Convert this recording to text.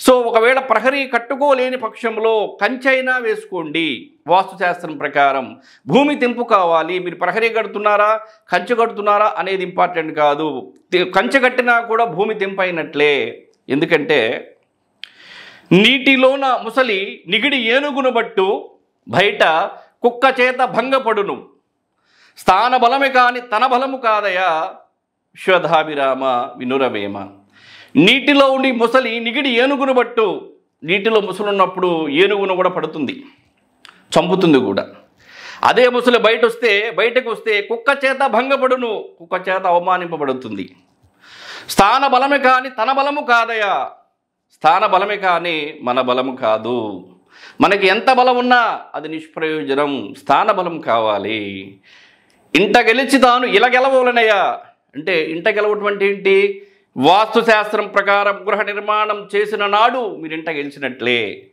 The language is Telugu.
సో ఒకవేళ ప్రహరీ కట్టుకోలేని పక్షంలో కంచైనా వేసుకోండి. వాస్తుశాస్త్రం ప్రకారం భూమి తెంపు కావాలి. మీరు ప్రహరీ కడుతున్నారా, కంచె కడుతున్నారా అనేది ఇంపార్టెంట్ కాదు. కంచె కట్టినా కూడా భూమి తెంపు అయినట్లే. ఎందుకంటే నీటిలోన ముసలి నిగిడి ఏనుగును బట్టు బయట కుక్క చేత భంగపడును. స్థాన బలమే కాని తన బలము కాదయా విశ్వధాభిరామ వినురవేమ. నీటిలో ఉండి ముసలి నిగిడి ఏనుగును బట్టు, నీటిలో ముసలున్నప్పుడు ఏనుగును కూడా పడుతుంది, చంపుతుంది కూడా. అదే ముసలి బయటకు వస్తే కుక్క చేత భంగపడును, కుక్క చేత అవమానింపబడుతుంది. స్థాన బలమే కాని తన బలము కాదయా, స్థాన బలమే కానీ మన బలము కాదు. మనకి ఎంత బలం ఉన్నా అది నిష్ప్రయోజనం. స్థాన బలం కావాలి. ఇంట గెలిచి తాను ఇలా గెలవలనయ్యా అంటే ఇంట గెలవటం అంటే ఏంటి? వాస్తుశాస్త్రం ప్రకారం గృహ నిర్మాణం చేసిన నాడు మీరు ఇంట గెలిచినట్లే.